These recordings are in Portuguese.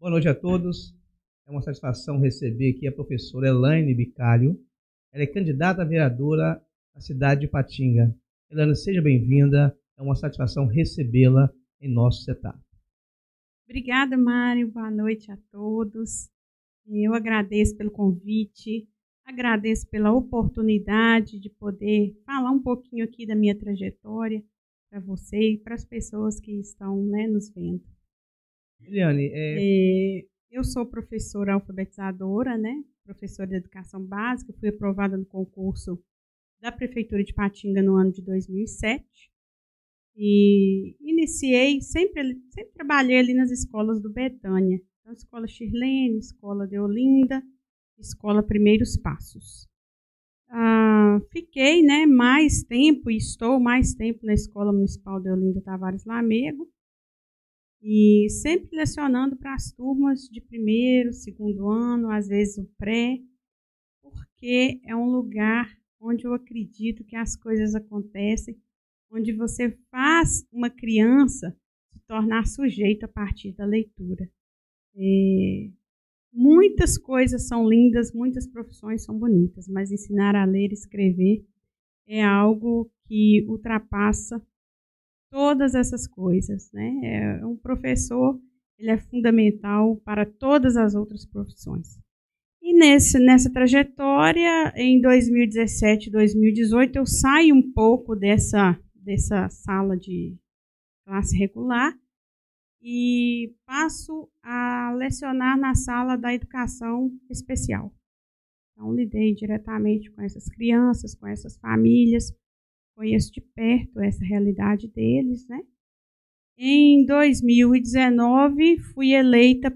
Boa noite a todos. É uma satisfação receber aqui a professora Elaine Bicalho. Ela é candidata a vereadora da cidade de Ipatinga. Elaine, seja bem-vinda. É uma satisfação recebê-la em nosso setor. Obrigada, Mário. Boa noite a todos. Eu agradeço pelo convite, agradeço pela oportunidade de poder falar um pouquinho aqui da minha trajetória para você e para as pessoas que estão, nos vendo. Eliane, eu sou professora alfabetizadora, professora de educação básica, fui aprovada no concurso da Prefeitura de Ipatinga no ano de 2007 e iniciei, sempre trabalhei ali nas escolas do Betânia, então, Escola Shirlene, Escola de Olinda, Escola Primeiros Passos. Fiquei mais tempo e estou mais tempo na Escola Municipal de Olinda Tavares Lamego, e sempre lecionando para as turmas de primeiro, segundo ano, às vezes o pré, porque é um lugar onde eu acredito que as coisas acontecem, onde você faz uma criança se tornar sujeito a partir da leitura. Muitas coisas são lindas, muitas profissões são bonitas, mas ensinar a ler e escrever é algo que ultrapassa todas essas coisas, Um professor, ele é fundamental para todas as outras profissões. E nessa trajetória, em 2017, 2018, eu saio um pouco dessa sala de classe regular e passo a lecionar na sala da educação especial. Então, lidei diretamente com essas crianças, com essas famílias, conheço de perto essa realidade deles, Em 2019, fui eleita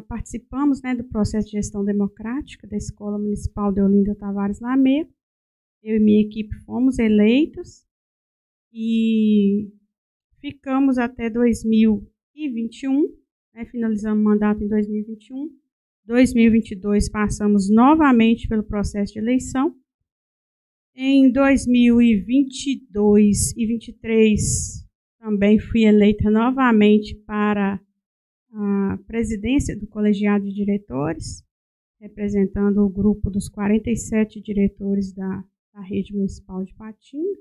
participamos do processo de gestão democrática da Escola Municipal de Olinda Tavares Lamego. Eu e minha equipe fomos eleitos e ficamos até 2021, finalizamos o mandato em 2021. 2022 passamos novamente pelo processo de eleição. Em 2022 e 2023 também fui eleita novamente para a presidência do colegiado de diretores, representando o grupo dos 47 diretores da rede municipal de Ipatinga.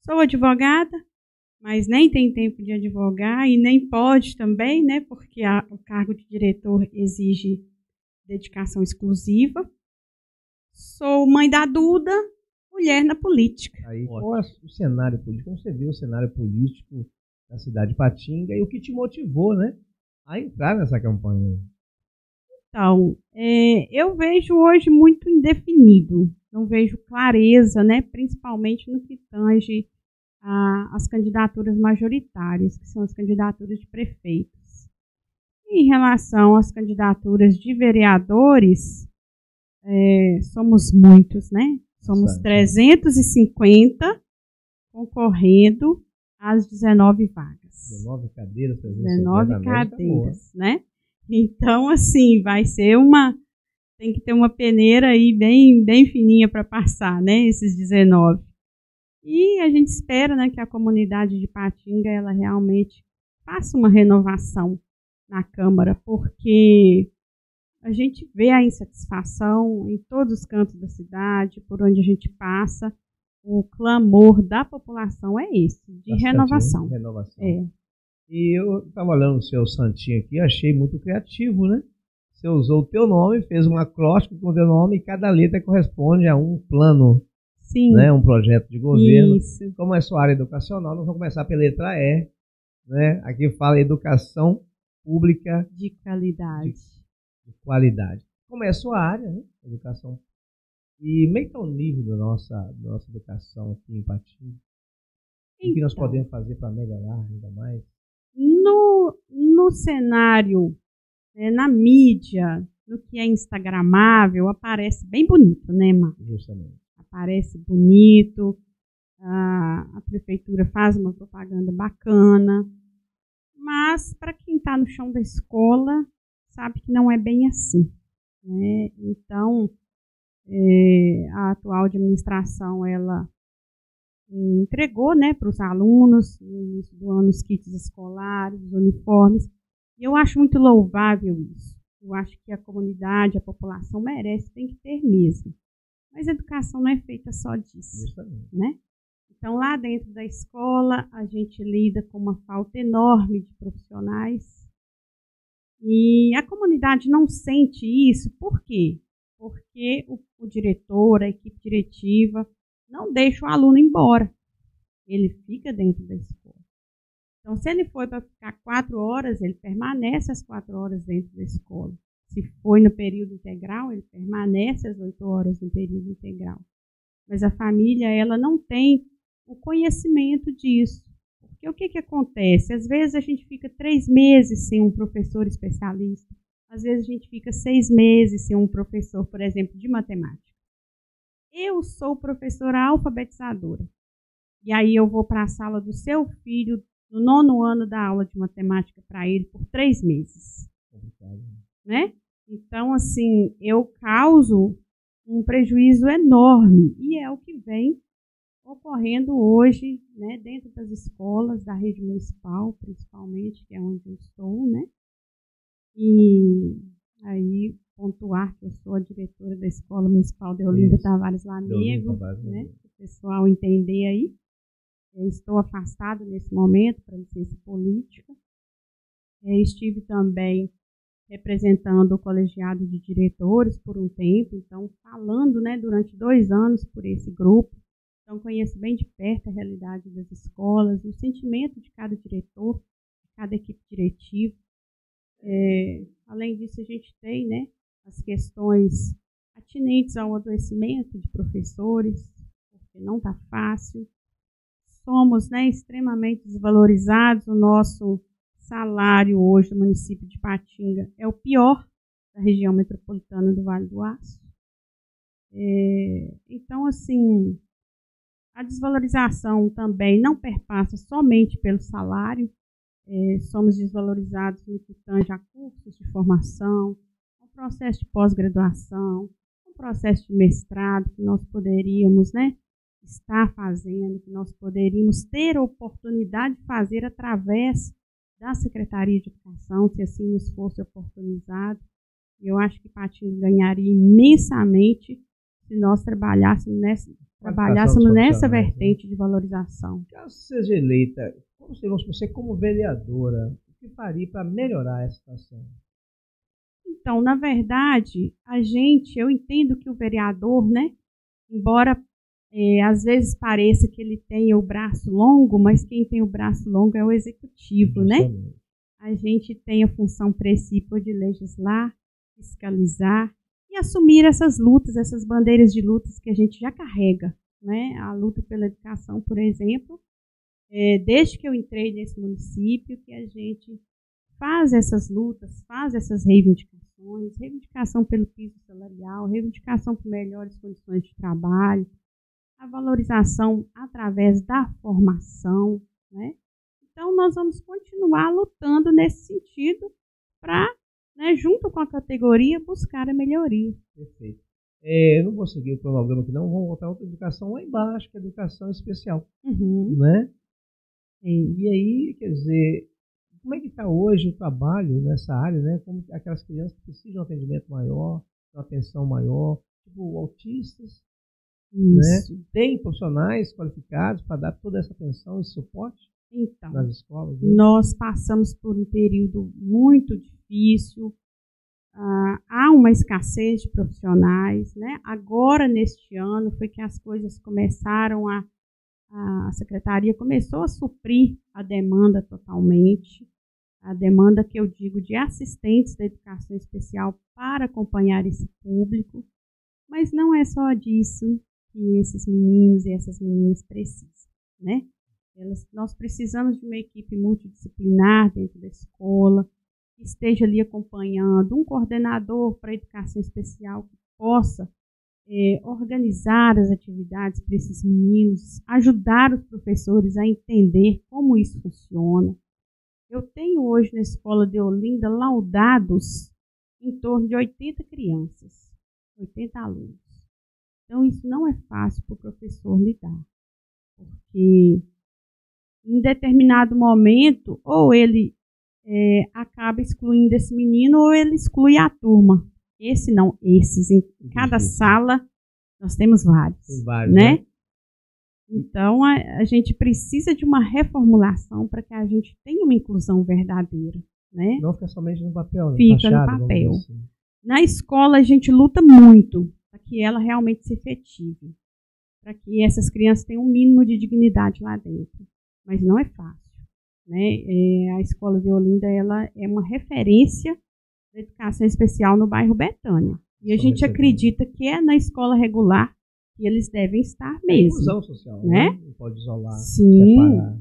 Sou advogada, mas nem tem tempo de advogar e nem pode também, porque o cargo de diretor exige dedicação exclusiva. Sou mãe da Duda, mulher na política. Aí, qual é o cenário político? Como você viu o cenário político da cidade de Ipatinga e o que te motivou, a entrar nessa campanha? Então, eu vejo hoje muito indefinido, não vejo clareza, principalmente no que tange as candidaturas majoritárias, que são as candidaturas de prefeitos. Em relação às candidaturas de vereadores, somos muitos, Somos 350 concorrendo às 19 vagas. 19 cadeiras, 19 cadeiras, Então, assim, vai ser tem que ter uma peneira aí bem fininha para passar, esses 19. E a gente espera, que a comunidade de Ipatinga, ela realmente faça uma renovação na Câmara, porque a gente vê a insatisfação em todos os cantos da cidade, por onde a gente passa. O clamor da população é esse, de bastante, renovação. E eu estava olhando o seu santinho aqui, achei muito criativo, Você usou o teu nome, fez um acróstico com o teu nome e cada letra corresponde a um plano. Sim. Um projeto de governo. Isso. Como é sua área educacional, nós vamos começar pela letra E. Aqui fala educação pública de qualidade. De qualidade. Como é a sua área, educação. E como é que está o nível da nossa educação aqui em Ipatinga? Então, o que nós podemos fazer para melhorar ainda mais? No cenário, na mídia, no que é instagramável, aparece bem bonito, Márcio? Justamente. Aparece bonito, a prefeitura faz uma propaganda bacana, mas para quem está no chão da escola, sabe que não é bem assim. Então, a atual administração, ela entregou para os alunos, no início do ano, os kits escolares, os uniformes, E eu acho muito louvável isso. Eu acho que a comunidade, a população merece, tem que ter mesmo. Mas a educação não é feita só disso, né? Então, lá dentro da escola, a gente lida com uma falta enorme de profissionais. E a comunidade não sente isso, por quê? Porque o diretor, a equipe diretiva, não deixa o aluno embora. Ele fica dentro da escola. Então, se ele foi para ficar 4 horas, ele permanece as 4 horas dentro da escola. Se foi no período integral, ele permanece as 8 horas no período integral. Mas a família, ela não tem o conhecimento disso. Porque o que acontece? Às vezes a gente fica 3 meses sem um professor especialista. Às vezes a gente fica 6 meses sem um professor, por exemplo, de matemática. Eu sou professora alfabetizadora. E aí eu vou para a sala do seu filho, no 9º ano da aula de matemática para ele por 3 meses. Né? Então, assim, eu causo um prejuízo enorme. E é o que vem ocorrendo hoje, né, dentro das escolas da rede municipal, principalmente, que é onde eu estou, né? E aí, pontuar que eu sou a diretora da Escola Municipal de Olinda Tavares Lamego, né? Para o pessoal entender aí. Eu estou afastada nesse momento para licença política. Estive também representando o colegiado de diretores por um tempo, então falando, né, durante 2 anos por esse grupo. Então conheço bem de perto a realidade das escolas, o sentimento de cada diretor, de cada equipe diretiva. Além disso, a gente tem, né, as questões atinentes ao adoecimento de professores, porque não está fácil. Somos, né, extremamente desvalorizados. O nosso salário hoje do município de Ipatinga é o pior da região metropolitana do Vale do Aço. Então, assim, a desvalorização também não perpassa somente pelo salário. Somos desvalorizados no que tange a cursos de formação, ao processo de pós-graduação, ao processo de mestrado que nós poderíamos, né, estar fazendo, que nós poderíamos ter a oportunidade de fazer através da Secretaria de Educação, se assim nos fosse oportunizado. Eu acho que Ipatinga ganharia imensamente se nós trabalhássemos nessa vertente de valorização. Caso seja eleita, você como vereadora, o que faria para melhorar essa situação? Então, na verdade, eu entendo que o vereador, né, embora às vezes pareça que ele tenha o braço longo, mas quem tem o braço longo é o executivo, né? A gente tem a função principal de legislar, fiscalizar e assumir essas lutas, essas bandeiras de lutas que a gente já carrega, né? A luta pela educação, por exemplo, desde que eu entrei nesse município, que a gente faz essas lutas, faz essas reivindicações, reivindicação pelo piso salarial, reivindicação por melhores condições de trabalho, a valorização através da formação, né? Então, nós vamos continuar lutando nesse sentido para, né, junto com a categoria, buscar a melhoria. Perfeito. Eu não vou seguir o cronograma aqui, não. Vamos voltar a outra educação lá embaixo, que é a educação especial. Né? E aí, quer dizer, como é que está hoje o trabalho nessa área, né? Como aquelas crianças que precisam de um atendimento maior, de uma atenção maior, tipo autistas, né? Tem profissionais qualificados para dar toda essa atenção e suporte nas escolas? Né? Nós passamos por um período muito difícil. Há uma escassez de profissionais, né? Agora, neste ano, foi que as coisas começaram a Secretaria começou a suprir a demanda totalmente, a demanda que eu digo de assistentes da educação especial para acompanhar esse público, mas não é só disso que esses meninos e essas meninas precisam, né? Nós precisamos de uma equipe multidisciplinar dentro da escola, que esteja ali acompanhando, um coordenador para a educação especial que possa organizar as atividades para esses meninos, ajudar os professores a entender como isso funciona. Eu tenho hoje na escola de Olinda laudados em torno de 80 crianças, 80 alunos. Então, isso não é fácil para o professor lidar, porque em determinado momento, ou ele acaba excluindo esse menino ou ele exclui a turma. Esse não, esses. Em cada sala nós temos vários. Tem vários, né? Então, a gente precisa de uma reformulação para que a gente tenha uma inclusão verdadeira. Né? Não fica somente no papel, né? Fica fachada, no papel. Assim. Na escola, a gente luta muito para que ela realmente se efetive, para que essas crianças tenham um mínimo de dignidade lá dentro. Mas não é fácil. Né? A escola de Olinda ela é uma referência da educação especial no bairro Betânia. E a gente acredita que é na escola regular que eles devem estar mesmo. Inclusão social, né? Não pode isolar, Sim. separar.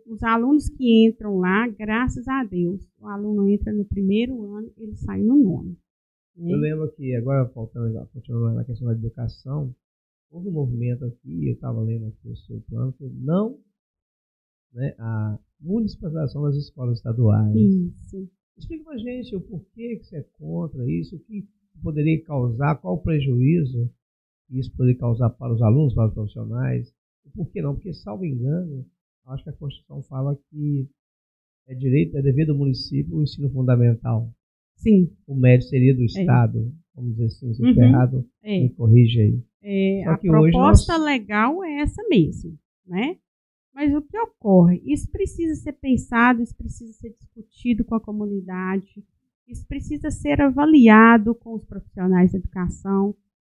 Os alunos que entram lá, graças a Deus, o aluno entra no primeiro ano, ele sai no nono. Né? Eu lembro que, agora continuando na questão da educação, houve um movimento aqui, eu estava lendo aqui o seu plano, que não, né, a municipalização das escolas estaduais. Isso. Explica pra gente o porquê que você é contra isso, o que poderia causar, qual o prejuízo que isso poderia causar para os alunos, para os profissionais, e por que não? Porque, salvo engano, acho que a Constituição fala que é dever do município o ensino fundamental. Sim. O médio seria do Estado, vamos dizer assim, se estiver errado, me corrige aí. A proposta legal é essa mesmo, né? Mas o que ocorre? Isso precisa ser pensado, isso precisa ser discutido com a comunidade, isso precisa ser avaliado com os profissionais de educação,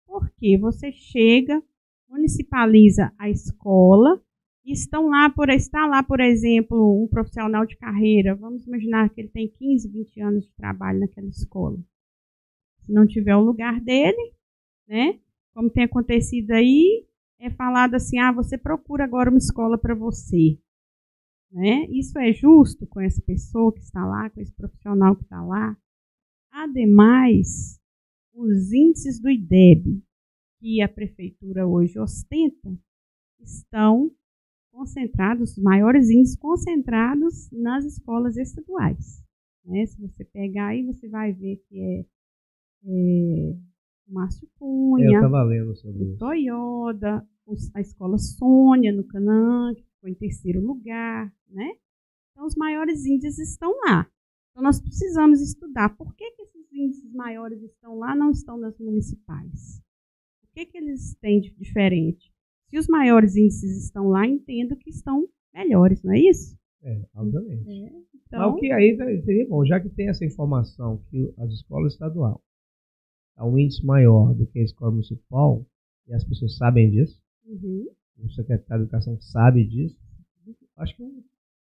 porque você chega, municipaliza a escola, e está lá, por exemplo, um profissional de carreira, vamos imaginar que ele tem 15, 20 anos de trabalho naquela escola. Se não tiver o lugar dele, né? Como tem acontecido aí, é falado assim, você procura agora uma escola para você. Né? Isso é justo com essa pessoa que está lá, com esse profissional que está lá? Ademais, os índices do IDEB, que a prefeitura hoje ostenta, estão concentrados, os maiores índices concentrados nas escolas estaduais. Né? Se você pegar aí, você vai ver que é Márcio Cunha, o Toyoda, a escola Sônia, no Canaã, que ficou em terceiro lugar. Né? Então, os maiores índices estão lá. Então, nós precisamos estudar por que esses índices maiores estão lá, não estão nas municipais. O que eles têm de diferente? Se os maiores índices estão lá, entendo que estão melhores, não é isso? Obviamente. Então, mas o que aí seria bom, já que tem essa informação que as escolas estaduais há um índice maior do que a escola municipal, e as pessoas sabem disso, o secretário de Educação sabe disso, acho que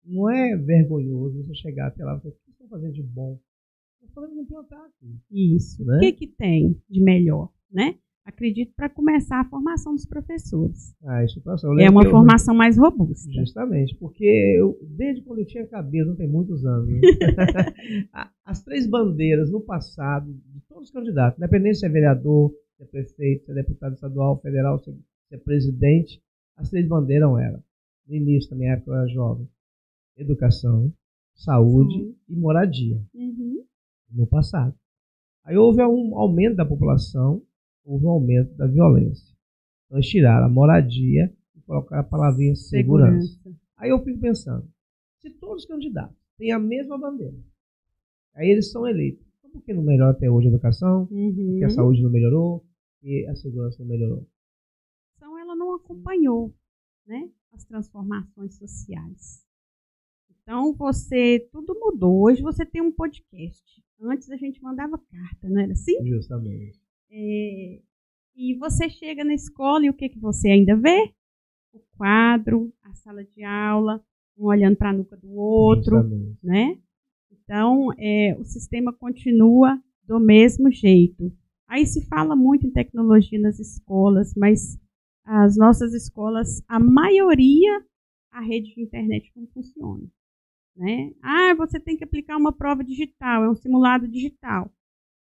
não é vergonhoso você chegar até lá e falar, o que vocês estão fazendo de bom? Nós podemos implantar aqui. Isso. Né? O que tem de melhor, né? Acredito para começar a formação dos professores. É uma formação mais robusta. Justamente, porque desde quando eu tinha cabelo, não tem muitos anos, né? As três bandeiras no passado, de todos os candidatos, independente se é vereador, se é prefeito, se é deputado estadual, federal, se é presidente, as três bandeiras eram, no início da minha época eu era jovem, educação, saúde e moradia, no passado. Aí houve um aumento da população, houve um aumento da violência. Então, eles tiraram a moradia e colocaram a palavrinha segurança. Aí eu fico pensando, se todos os candidatos têm a mesma bandeira, aí eles são eleitos, então por que não melhora até hoje a educação? Porque a saúde não melhorou e a segurança não melhorou? Então, ela não acompanhou, né, as transformações sociais. Então, tudo mudou. Hoje você tem um podcast. Antes a gente mandava carta, não era assim? Justamente. E você chega na escola e o que você ainda vê? O quadro, a sala de aula, um olhando para a nuca do outro, né? Então, o sistema continua do mesmo jeito. Aí se fala muito em tecnologia nas escolas, mas as nossas escolas, a maioria, a rede de internet não funciona. Né? Você tem que aplicar uma prova digital, é um simulado digital.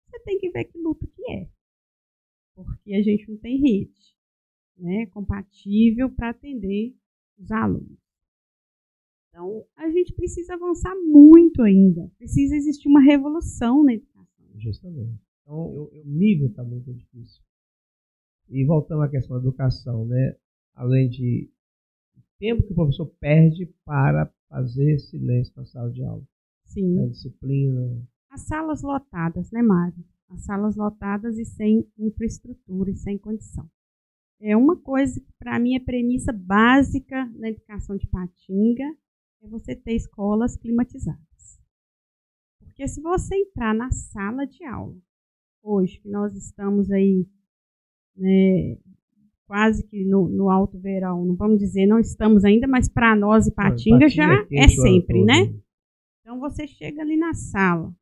Você tem que ver que luta que é. Porque a gente não tem rede, né, compatível para atender os alunos. Então, a gente precisa avançar muito ainda. Precisa existir uma revolução na educação. Justamente. Então, o nível está muito difícil. E voltando à questão da educação, né, além de tempo que o professor perde para fazer silêncio na sala de aula. Sim. A disciplina. As salas lotadas, né, Mário? As salas lotadas e sem infraestrutura e sem condição. É uma coisa que, para mim, é premissa básica na educação de Patinga, é você ter escolas climatizadas. Porque se você entrar na sala de aula, hoje, que nós estamos aí, né, quase que no alto verão, não vamos dizer, não estamos ainda, mas para nós e Patinga já é sempre, né? Então, você chega ali na sala,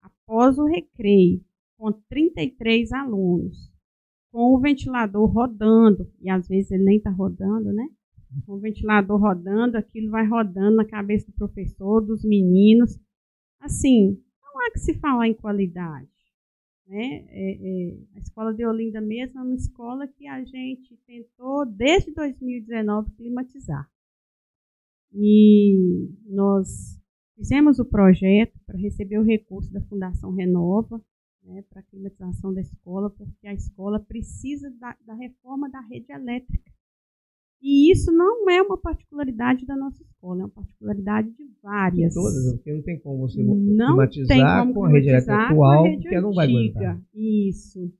após o recreio, com 33 alunos, com o ventilador rodando, e às vezes ele nem está rodando, né? Com o ventilador rodando, aquilo vai rodando na cabeça do professor, dos meninos. Assim, não há que se falar em qualidade, né? A escola de Olinda mesmo é uma escola que a gente tentou, desde 2019, climatizar. E nós fizemos o projeto para receber o recurso da Fundação Renova, né, para a climatização da escola, porque a escola precisa da reforma da rede elétrica. E isso não é uma particularidade da nossa escola, é uma particularidade de várias. De todas, porque não tem como você climatizar com a rede elétrica atual, porque ela não vai aguentar. Isso.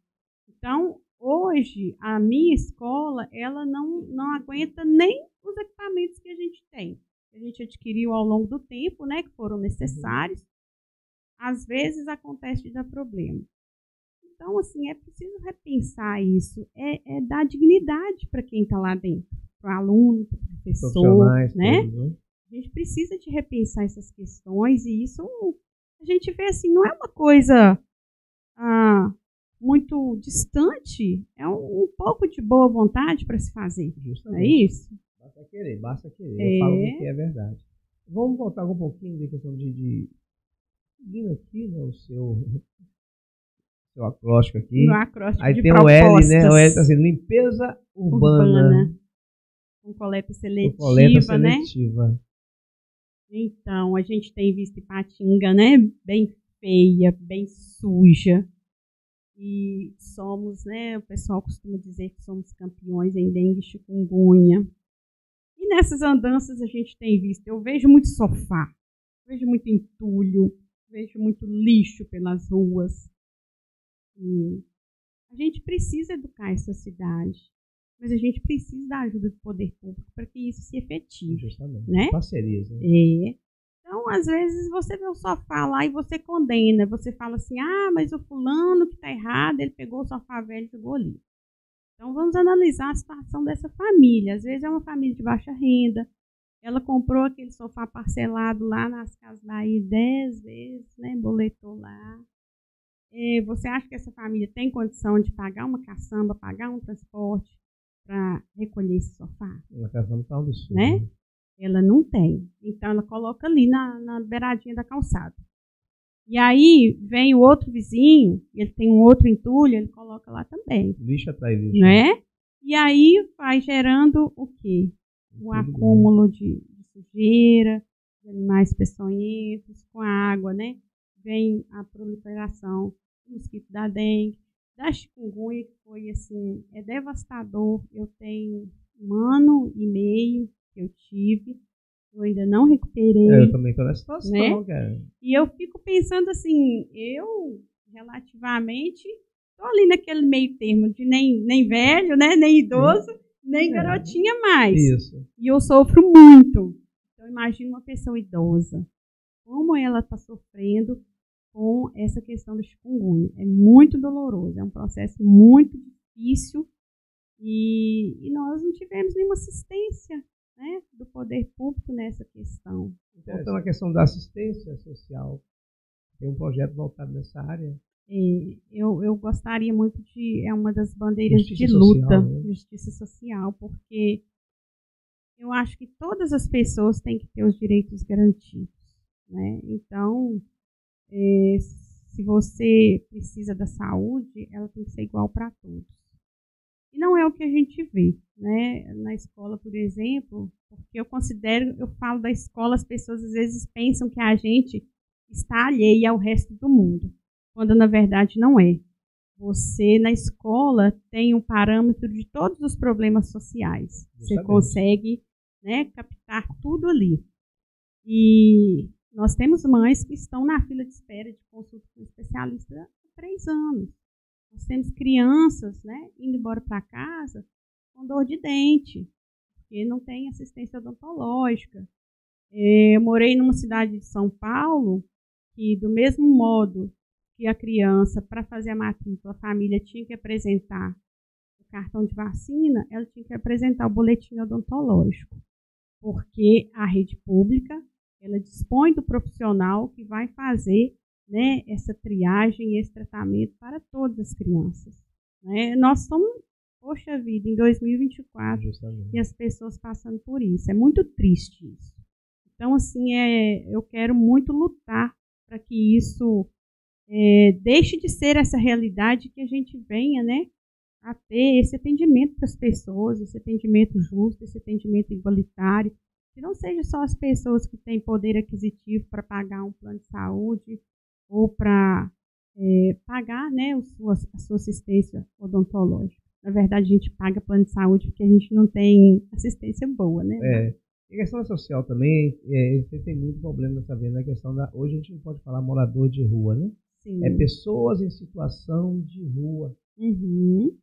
Então, hoje, a minha escola, ela não aguenta nem os equipamentos que a gente tem. A gente adquiriu ao longo do tempo, né, que foram necessários. Às vezes acontece de dar problema. Então, assim, é preciso repensar isso. É dar dignidade para quem está lá dentro, para o aluno, para o professor, né? Todos. A gente precisa de repensar essas questões e isso a gente vê assim, não é uma coisa muito distante, é um pouco de boa vontade para se fazer. Justamente. É isso? Basta querer, basta querer. Eu falo o que é verdade. Vamos voltar um pouquinho de questão de seguindo aqui, né, o seu acróstico aqui. Acróstico aí de tem propostas. o L, né? O L está assim, limpeza urbana. Com coleta seletiva, né? Então, a gente tem visto Ipatinga, né? Bem feia, bem suja. E somos, né? O pessoal costuma dizer que somos campeões em dengue e chikungunya. E nessas andanças a gente tem visto, eu vejo muito sofá, vejo muito entulho, vejo muito lixo pelas ruas. E a gente precisa educar essa cidade, mas a gente precisa da ajuda do poder público para que isso se efetive. Justamente. Né? Parcerias. Né? Então, às vezes, você vê o sofá lá e você condena. Você fala assim, mas o fulano que está errado, ele pegou o sofá velho e jogou ali. Então, vamos analisar a situação dessa família. Às vezes é uma família de baixa renda. Ela comprou aquele sofá parcelado lá nas Casas Bahia 10 vezes, né? Boletou lá. Você acha que essa família tem condição de pagar uma caçamba, pagar um transporte para recolher esse sofá? Uma caçamba está um absurdo. Né? Ela não tem. Então, ela coloca ali na beiradinha da calçada. E aí, vem o outro vizinho, ele tem um outro entulho, ele coloca lá também. Lixo atrás lixo. Né? E aí, vai gerando o quê? O acúmulo de sujeira, de animais peçonhentos, com a água, né? Vem a proliferação do mosquito da dengue, da chikungunya, que foi assim, é devastador. Eu tenho 1 ano e meio que eu tive, eu ainda não recuperei. Eu também estou nessa situação, né? Cara. E eu fico pensando assim, eu relativamente estou ali naquele meio termo de nem velho, né? Nem idoso, nem garotinha mais. Isso. E eu sofro muito. Então, imagina uma pessoa idosa, como ela está sofrendo com essa questão do chikungunya. É muito doloroso, é um processo muito difícil e nós não tivemos nenhuma assistência, né, do poder público nessa questão. Voltando à questão da assistência social, tem um projeto voltado nessa área? Eu gostaria muito de... É uma das bandeiras justiça de luta, social, né? Justiça social, porque eu acho que todas as pessoas têm que ter os direitos garantidos, né? Então, se você precisa da saúde, ela tem que ser igual para todos. E não é o que a gente vê, né? Na escola, por exemplo, porque eu falo da escola, as pessoas às vezes pensam que a gente está alheia ao resto do mundo, quando na verdade não é. Você, na escola, tem um parâmetro de todos os problemas sociais. Você consegue, né, captar tudo ali. E Nós temos mães que estão na fila de espera de consulta com especialista há 3 anos. Nós temos crianças, né, indo embora para casa com dor de dente, porque não tem assistência odontológica. Eu morei numa cidade de São Paulo que, do mesmo modo que a criança, para fazer a matrícula, a família tinha que apresentar o cartão de vacina, ela tinha que apresentar o boletim odontológico, porque a rede pública ela dispõe do profissional que vai fazer, né, essa triagem, esse tratamento para todas as crianças. Né? Nós estamos, poxa vida, em 2024, justamente, e as pessoas passando por isso. É muito triste isso. Então, assim, eu quero muito lutar para que isso deixe de ser essa realidade, que a gente venha, né, a ter esse atendimento para as pessoas, esse atendimento justo, esse atendimento igualitário, que não seja só as pessoas que têm poder aquisitivo para pagar um plano de saúde ou para pagar, né, a sua assistência odontológica. Na verdade, a gente paga plano de saúde porque a gente não tem assistência boa, né? E a questão social também, você tem muito problema, tá vendo? A questão hoje a gente não pode falar morador de rua, né? Sim. É pessoas em situação de rua. Uhum.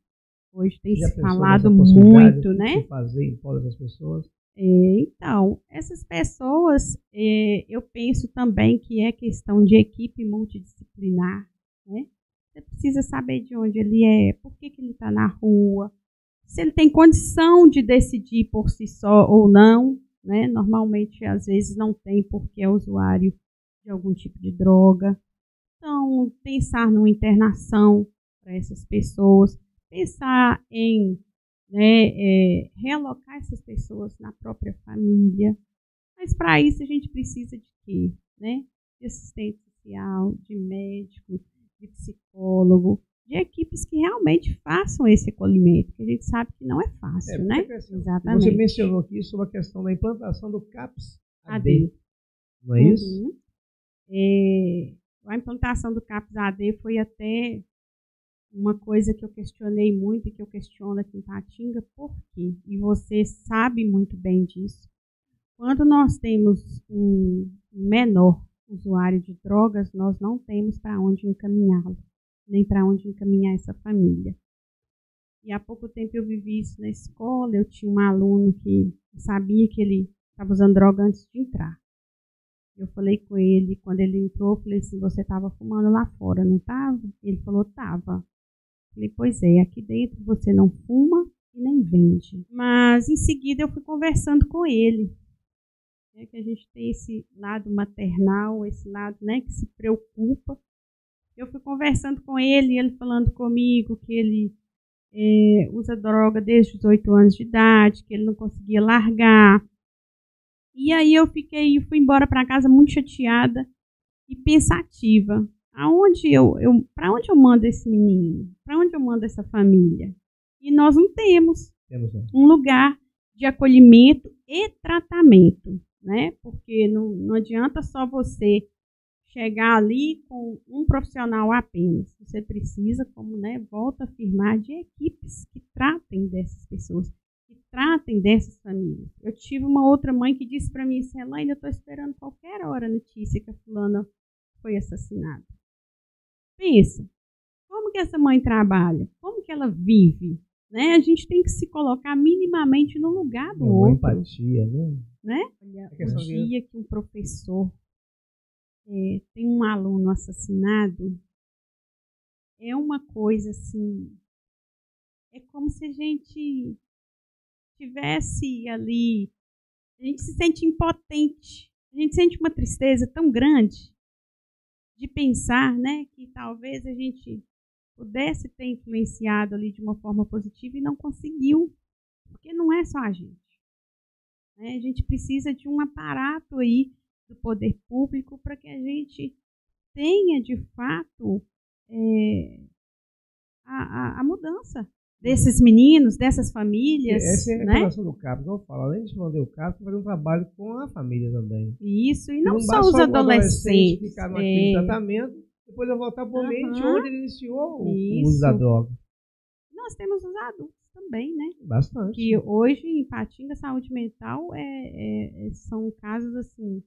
Hoje tem já se falado muito, né? O que fazer em prol dessas pessoas? Então, essas pessoas, eu penso também que é questão de equipe multidisciplinar, né? Você precisa saber de onde ele é, por que ele está na rua, se ele tem condição de decidir por si só ou não, né? Normalmente, às vezes, não tem porque é usuário de algum tipo de droga. Então, pensar numa internação para essas pessoas, pensar em realocar essas pessoas na própria família. Mas para isso a gente precisa de quê? Né? De assistente social, de médico, de psicólogo, de equipes que realmente façam esse acolhimento, que a gente sabe que não é fácil, né? Exatamente. Você mencionou aqui sobre a questão da implantação do CAPS-AD, não é isso? A implantação do CAPS-AD foi até uma coisa que eu questionei muito e que eu questiono aqui em Ipatinga, por quê? E você sabe muito bem disso. Quando nós temos um menor usuário de drogas, nós não temos para onde encaminhá-lo, nem para onde encaminhar essa família. E há pouco tempo eu vivi isso na escola, eu tinha um aluno que sabia que ele estava usando droga antes de entrar. Eu falei com ele, quando ele entrou, eu falei assim, você estava fumando lá fora, não estava? Ele falou, estava. Falei, pois é, aqui dentro você não fuma e nem vende. Mas em seguida eu fui conversando com ele, né, que a gente tem esse lado maternal, esse lado, né, que se preocupa. Eu fui conversando com ele, ele falando comigo que ele usa droga desde os 8 anos de idade, que ele não conseguia largar. E aí eu fui embora para casa muito chateada e pensativa. Para onde eu mando esse menino? Para onde eu mando essa família? E nós não temos um lugar de acolhimento e tratamento, né? Porque não adianta só você chegar ali com um profissional apenas. Você precisa, como, né, volto a afirmar, de equipes que tratem dessas pessoas, que tratem dessas famílias. Eu tive uma outra mãe que disse para mim, Elaine, eu estou esperando qualquer hora a notícia que a fulana foi assassinada. Pensa, como que essa mãe trabalha? Como que ela vive? Né? A gente tem que se colocar minimamente no lugar do outro. Empatia, né? Olha, o dia que um professor tem um aluno assassinado, é uma coisa assim, é como se a gente tivesse ali, a gente se sente impotente, a gente sente uma tristeza tão grande de pensar, né, que talvez a gente pudesse ter influenciado ali de uma forma positiva e não conseguiu, porque não é só a gente. Né? A gente precisa de um aparato aí do poder público para que a gente tenha, de fato, a mudança desses meninos, dessas famílias. Essa é a né? relação do CAPS. Eu falo, além de mandar o CAPS, fazer um trabalho com a família também. Isso, e não só os adolescentes. Ficar no tratamento, depois eu voltar para o ambiente onde ele iniciou o uso da droga. Nós temos os adultos também, né? Bastante. Que hoje, em Ipatinga, saúde mental são casos assim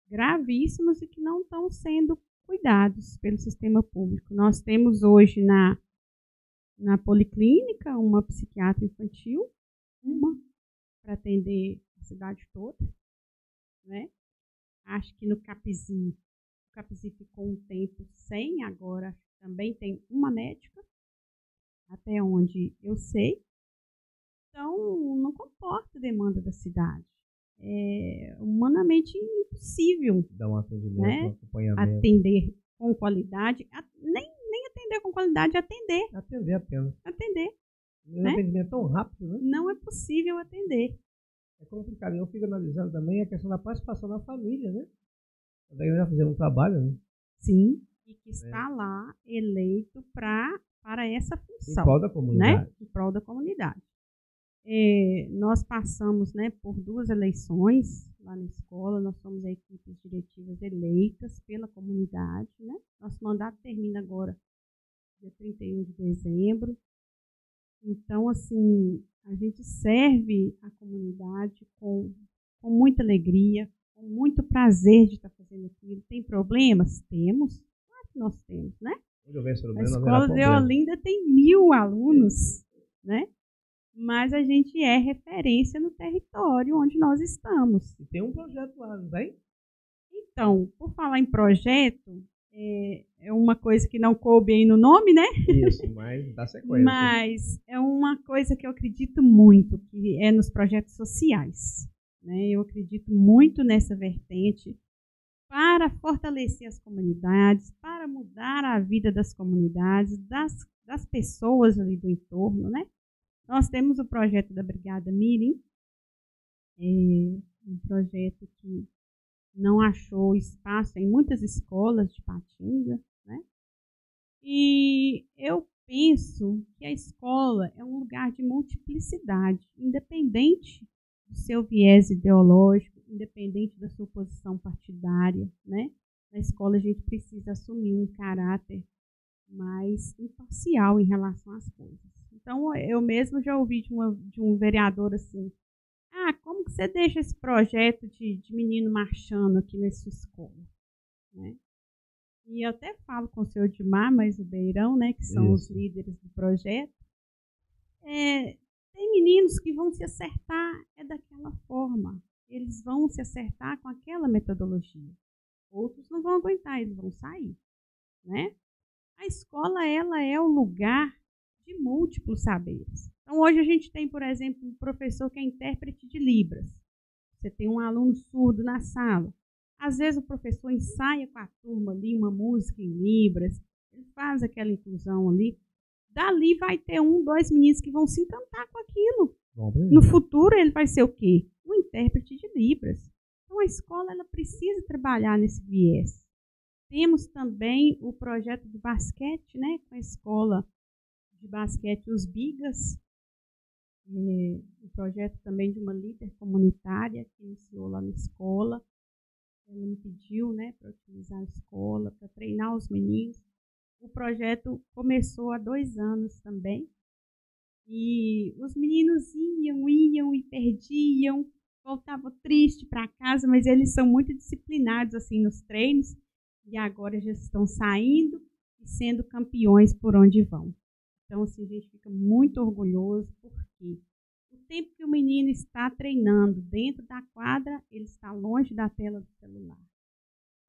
gravíssimos e que não estão sendo cuidados pelo sistema público. Nós temos hoje na policlínica uma psiquiatra infantil, uma para atender a cidade toda, né? Acho que no Capizi, o Capizi ficou um tempo sem, agora também tem uma médica, até onde eu sei. Então, não comporta a demanda da cidade. É humanamente impossível, Dar um atendimento, né? um acompanhamento. Atender com qualidade, nem atender com qualidade, atender. Atender apenas. Atender. Um Né? atendimento tão rápido, né? Não é possível atender. É complicado. Eu fico analisando também a questão da participação da família, né? Daí nós já fizemos um trabalho, né? Sim, e que está lá eleito para essa função. Em prol da comunidade. Né? Em prol da comunidade. Nós passamos, né, por 2 eleições lá na escola, nós somos a equipes diretivas eleitas pela comunidade, né? Nosso mandato termina agora, dia 31 de dezembro. Então, assim, a gente serve a comunidade com muita alegria, com muito prazer de estar fazendo aquilo. Tem problemas? Temos. Claro que nós temos, né? A escola de Olinda tem 1000 alunos, né? Mas a gente é referência no território onde nós estamos. E tem um projeto lá, não tem? Então, por falar em projeto, é uma coisa que não coube aí no nome, né? Isso, mas dá sequência. Mas é uma coisa que eu acredito muito, que é nos projetos sociais. Né? Eu acredito muito nessa vertente para fortalecer as comunidades, para mudar a vida das comunidades, das pessoas ali do entorno, né? Nós temos o projeto da Brigada Mirim, um projeto que não achou espaço em muitas escolas de Patinga, né? E eu penso que a escola é um lugar de multiplicidade, independente do seu viés ideológico, independente da sua posição partidária, né? Na escola a gente precisa assumir um caráter mais imparcial em relação às coisas. Então, eu mesmo já ouvi de um vereador assim, como que você deixa esse projeto de menino marchando aqui na sua escola? Né? E eu até falo com o senhor Dimar, mas o Beirão, né, que são os líderes do projeto, tem meninos que vão se acertar daquela forma. Eles vão se acertar com aquela metodologia. Outros não vão aguentar, eles vão sair. Né? A escola, ela é o lugar de múltiplos saberes. Então, hoje a gente tem, por exemplo, um professor que é intérprete de Libras. Você tem um aluno surdo na sala. Às vezes o professor ensaia com a turma ali uma música em Libras, ele faz aquela inclusão ali. Dali vai ter 1, 2 meninos que vão se encantar com aquilo. No futuro ele vai ser o quê? Um intérprete de Libras. Então, a escola ela precisa trabalhar nesse viés. Temos também o projeto de basquete, né, com a escola de basquete Os Bigas, o projeto também de uma líder comunitária que iniciou lá na escola. Ela me pediu, né, para utilizar a escola, para treinar os meninos. O projeto começou há 2 anos também. E os meninos iam e perdiam, voltavam tristes para casa, mas eles são muito disciplinados assim nos treinos. E agora já estão saindo e sendo campeões por onde vão. Então, assim, a gente fica muito orgulhoso, porque o tempo que o menino está treinando dentro da quadra, ele está longe da tela do celular.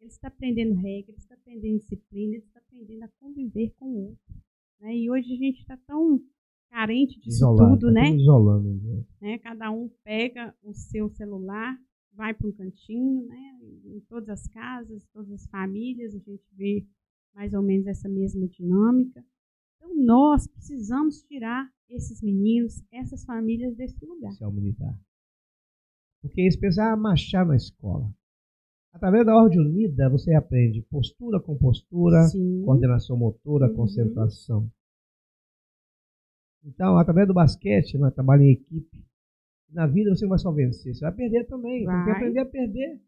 Ele está aprendendo regras, ele está aprendendo disciplina, ele está aprendendo a conviver com o outro. Né? E hoje a gente está tão carente disso tudo, né? Isolando. Né? Cada um pega o seu celular, vai para um cantinho, né? Em todas as casas, todas as famílias, a gente vê mais ou menos essa mesma dinâmica. Então, nós precisamos tirar esses meninos, essas famílias desse lugar. Social militar. Porque eles precisam marchar na escola. Através da ordem unida, você aprende postura com postura, Sim. coordenação motora, concentração. Então, através do basquete, nós trabalhamos em equipe. Na vida você não vai só vencer, você vai perder também. Você tem que aprender a perder.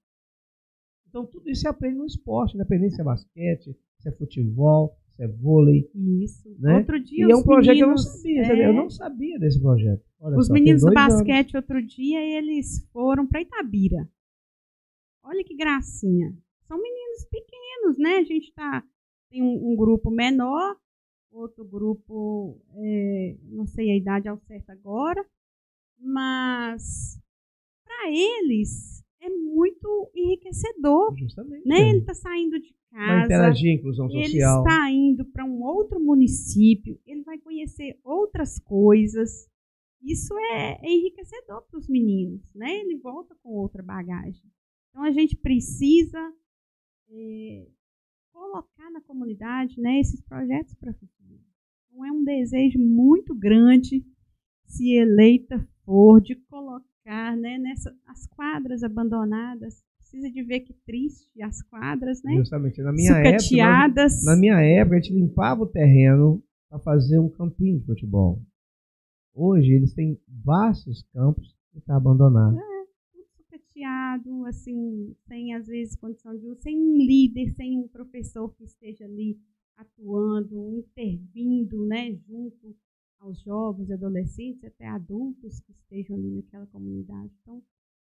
Então, tudo isso você aprende no esporte, independente se é basquete, se é futebol, se é vôlei. Isso. Né? Outro dia e é um projeto meninos, que eu não sabia, eu não sabia desse projeto. Olha os só, meninos do tem 2 basquete, anos. outro dia, eles foram para Itabira. olha que gracinha. São meninos pequenos, né? A gente tem um grupo menor, outro grupo, não sei a idade ao certo agora, mas para eles é muito enriquecedor. Justamente. Né? Ele está saindo de Vai casa, interagir, inclusão ele social. está indo para um outro município, ele vai conhecer outras coisas. Isso é enriquecedor para os meninos, né? Ele volta com outra bagagem. Então, a gente precisa colocar na comunidade, né, esses projetos profissionais. Então, é um desejo muito grande, se eleita for, de colocar, né, as quadras abandonadas. Precisa de ver que triste as quadras, né? Justamente. Sucateadas. Na minha época, a gente limpava o terreno para fazer um campinho de futebol. Hoje, eles têm vastos campos que estão abandonados. Tudo sucateado, assim, sem, às vezes, condição de uso, sem um líder, sem um professor que esteja ali atuando, intervindo, né, junto aos jovens, adolescentes, até adultos que estejam ali naquela comunidade. Então,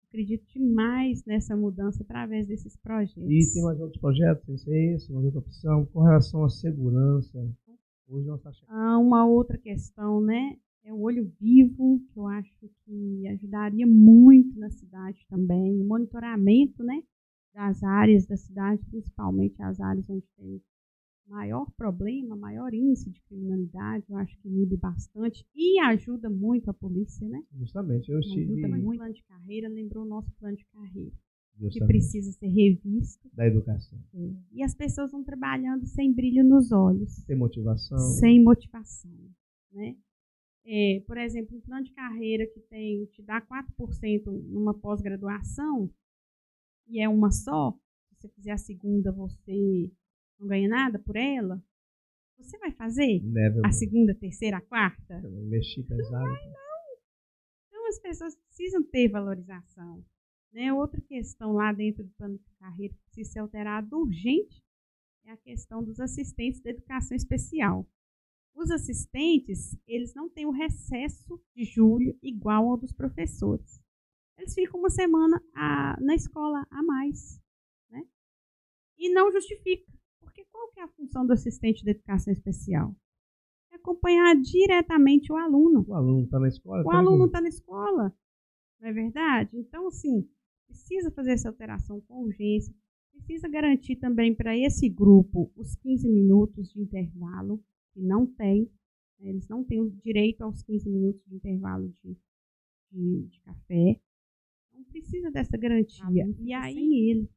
acredito demais nessa mudança através desses projetos. E tem mais outros projetos, mais outra opção, com relação à segurança. Hoje nós estamos uma outra questão, né, é o olho vivo, que eu acho que ajudaria muito na cidade também, o monitoramento, né, das áreas da cidade, principalmente as áreas onde tem maior problema, maior índice de criminalidade, eu acho que inibe bastante e ajuda muito a polícia, né? Justamente. Eu ajuda muito. O plano de carreira lembrou o nosso plano de carreira, Justamente. que precisa ser revisto. Da educação. E as pessoas vão trabalhando sem brilho nos olhos. Sem motivação. Sem motivação, né? Por exemplo, um plano de carreira que te dá 4% numa pós-graduação, e é uma só, se você fizer a segunda, você não ganha nada por ela, você vai fazer a segunda, terceira, a quarta? Mexi pesado. Não. Então, as pessoas precisam ter valorização. Né? Outra questão lá dentro do plano de carreira que precisa ser alterada urgente é a questão dos assistentes da educação especial. Os assistentes, eles não têm o recesso de julho igual ao dos professores. Eles ficam uma semana na escola a mais, né? E não justifica, porque qual que é a função do assistente de educação especial? É acompanhar diretamente o aluno. O aluno está na escola? O aluno está na escola, não é verdade? Então, assim, precisa fazer essa alteração com urgência, precisa garantir também para esse grupo os 15 minutos de intervalo, que não tem, né? Eles não têm o direito aos 15 minutos de intervalo de café. Não precisa dessa garantia. E aí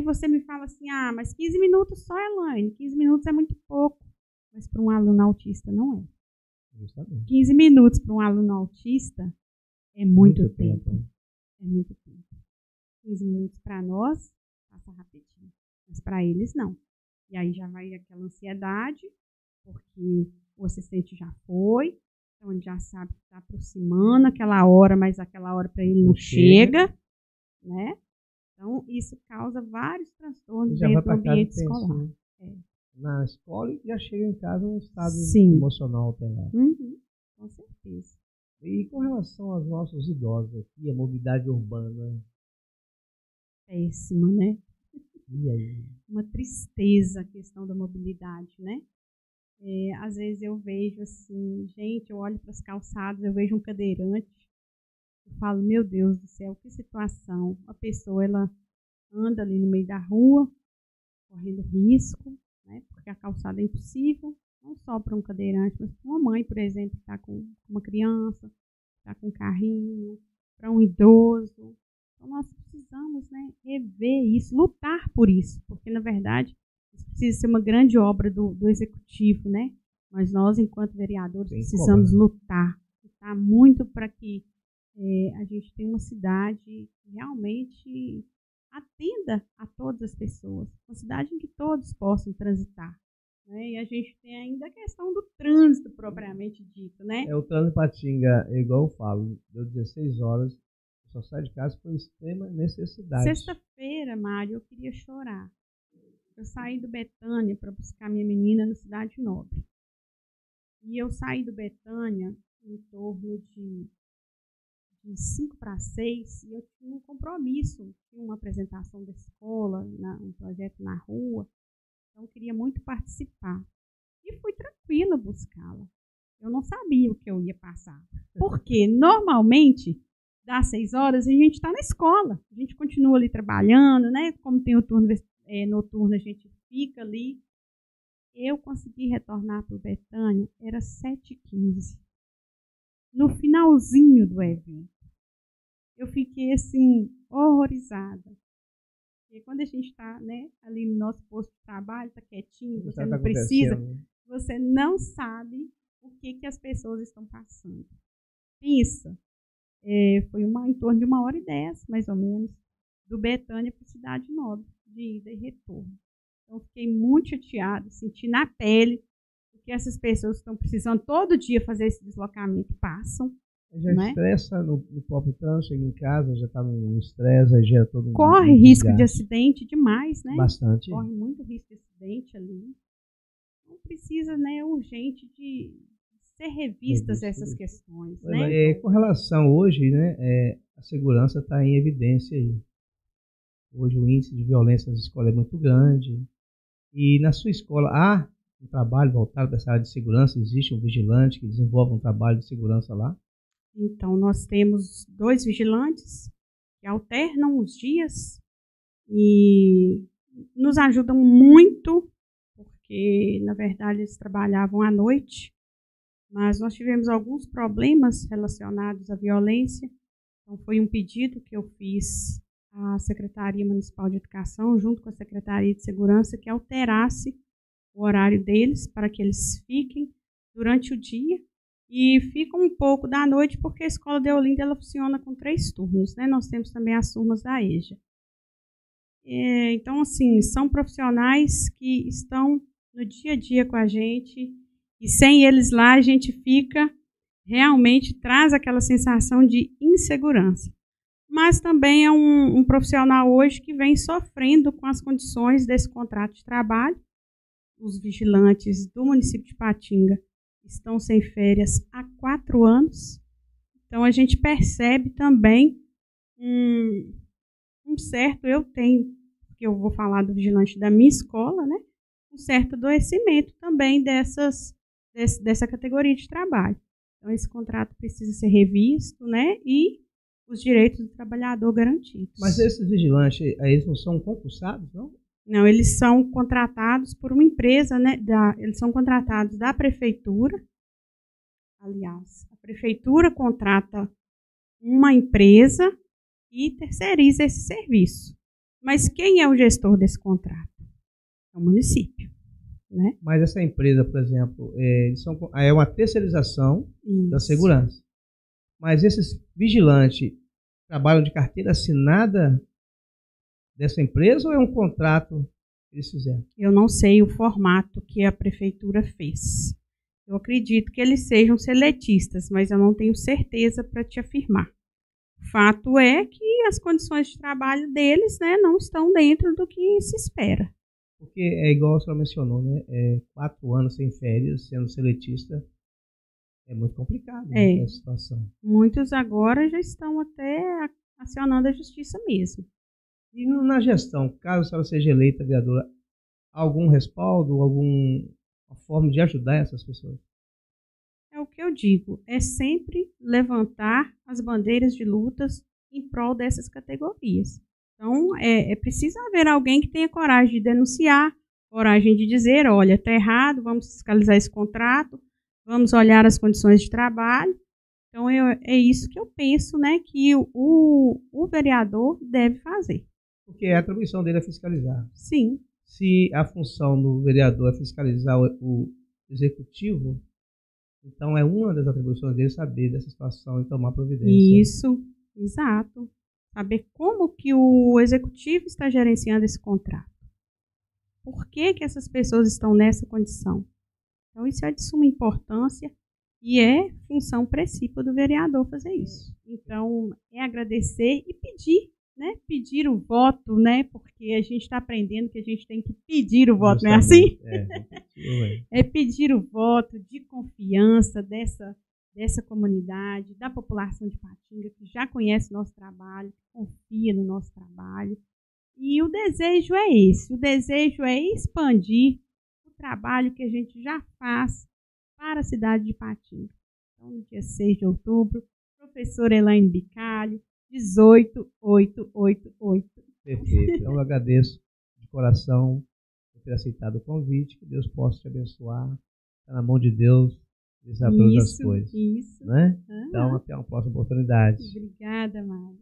você me fala assim, mas 15 minutos só, Elaine, 15 minutos é muito pouco. Mas para um aluno autista não é. Justamente. 15 minutos para um aluno autista é muito tempo. É muito tempo. 15 minutos para nós, passa rapidinho. Mas para eles, não. E aí já vai aquela ansiedade, porque o assistente já foi, então ele já sabe que está aproximando aquela hora, mas aquela hora para ele não chega, né? Então, isso causa vários transtornos dentro do ambiente escolar. Na escola e já chega em casa num estado emocional alterado. Com certeza. E com relação aos nossos idosos aqui, a mobilidade urbana? Péssima, né? E aí? Uma tristeza a questão da mobilidade, né? Às vezes eu vejo assim, gente, eu olho para as calçadas, eu vejo um cadeirante, eu falo, meu Deus do céu, que situação. A pessoa, ela anda ali no meio da rua, correndo risco, né? Porque a calçada é impossível, não só para um cadeirante, mas para uma mãe, por exemplo, que está com uma criança, está com um carrinho, para um idoso. Então, nós precisamos, né, rever isso, lutar por isso, porque, na verdade, isso precisa ser uma grande obra do executivo, né? Mas nós, enquanto vereadores, precisamos lutar muito para que a gente tenha uma cidade que realmente atenda a todas as pessoas, uma cidade em que todos possam transitar. Né? E a gente tem ainda a questão do trânsito propriamente dito, né? O trânsito Patinga, igual eu falo, deu 16 horas, eu só saio de casa por extrema necessidade. Sexta-feira, Mário, eu queria chorar. Eu saí do Betânia para buscar minha menina na Cidade Nobre. E eu saí do Betânia em torno de de 5 para 6, e eu tinha um compromisso, tinha uma apresentação da escola, um projeto na rua, então eu queria muito participar. E fui tranquila buscá-la. Eu não sabia o que eu ia passar. Porque, normalmente, das 6 horas, a gente está na escola. A gente continua ali trabalhando, né? Como tem o turno noturno, a gente fica ali. Eu consegui retornar para o Betânia, era 7h15. No finalzinho do evento. Eu fiquei, assim, horrorizada. Porque quando a gente está, né, ali no nosso posto de trabalho, está quietinho, você não precisa, você não sabe o que as pessoas estão passando. Pensa, foi em torno de 1h10, mais ou menos, do Betânia para a Cidade Nova, de ida e retorno. Então, fiquei muito chateada, senti na pele o que essas pessoas estão precisando todo dia fazer esse deslocamento, passam. Já estressa no próprio trânsito, chega em casa, já está no estresse, aí gera todo corre risco de acidente demais, né? Bastante. Corre muito risco de acidente ali. Então, precisa, né, urgente de ser revistas essas questões. Né? Com relação hoje, né, a segurança está em evidência aí. Hoje o índice de violência nas escolas é muito grande. E na sua escola há um trabalho voltado para essa área de segurança? Existe um vigilante que desenvolve um trabalho de segurança lá? Então, nós temos 2 vigilantes que alternam os dias e nos ajudam muito, porque, na verdade, eles trabalhavam à noite, mas nós tivemos alguns problemas relacionados à violência. Então, foi um pedido que eu fiz à Secretaria Municipal de Educação, junto com a Secretaria de Segurança, que alterasse o horário deles para que eles fiquem durante o dia e ficam um pouco da noite, porque a Escola de Olinda ela funciona com 3 turnos, né? Nós temos também as turmas da EJA. Então, assim, são profissionais que estão no dia a dia com a gente, e sem eles lá a gente fica, realmente traz aquela sensação de insegurança. Mas também é um profissional hoje que vem sofrendo com as condições desse contrato de trabalho. Os vigilantes do município de Ipatinga estão sem férias há 4 anos. Então, a gente percebe também um certo, eu tenho, porque eu vou falar do vigilante da minha escola, né? Um certo adoecimento também dessa categoria de trabalho. Então, esse contrato precisa ser revisto, né? E os direitos do trabalhador garantidos. Mas esses vigilantes, eles não são concursados, não? Não, eles são contratados por uma empresa, né? Eles são contratados da prefeitura. Aliás, a prefeitura contrata uma empresa e terceiriza esse serviço. Mas quem é o gestor desse contrato? É o município. Né? Mas essa empresa, por exemplo, é uma terceirização da segurança. Mas esses vigilantes trabalham de carteira assinada dessa empresa ou é um contrato que eles fizeram? Eu não sei o formato que a prefeitura fez. Eu acredito que eles sejam seletistas, mas eu não tenho certeza para te afirmar. O fato é que as condições de trabalho deles, né, não estão dentro do que se espera. Porque é igual a senhora mencionou, né? 4 anos sem férias, sendo seletista, é muito complicado essa situação. Muitos agora já estão até acionando a justiça mesmo. E na gestão, caso a senhora seja eleita vereadora, algum respaldo, alguma forma de ajudar essas pessoas? É o que eu digo, é sempre levantar as bandeiras de lutas em prol dessas categorias. Então, é preciso haver alguém que tenha coragem de denunciar, coragem de dizer, olha, está errado, vamos fiscalizar esse contrato, vamos olhar as condições de trabalho. Então, é isso que eu penso, né, que o vereador deve fazer. Porque a atribuição dele é fiscalizar. Sim. Se a função do vereador é fiscalizar o executivo, então é uma das atribuições dele saber dessa situação e tomar providência. Isso, exato. Saber como que o executivo está gerenciando esse contrato. Por que essas pessoas estão nessa condição? Então, isso é de suma importância e é função principal do vereador fazer isso. Então, é agradecer e pedir, né? Pedir o voto, né? Porque a gente está aprendendo que a gente tem que pedir o voto, não é assim? É pedir o voto de confiança dessa comunidade, da população de Patinga, que já conhece nosso trabalho, que confia no nosso trabalho. E o desejo é esse, o desejo é expandir o trabalho que a gente já faz para a cidade de Patinga. Então, no dia 6 de outubro, professora Elaine Bicalho, 18888. Perfeito. Então, eu agradeço de coração por ter aceitado o convite. Que Deus possa te abençoar. Está na mão de Deus. Ele sabe todas as coisas. Isso. Né? Então, até uma próxima oportunidade. Obrigada, Mário.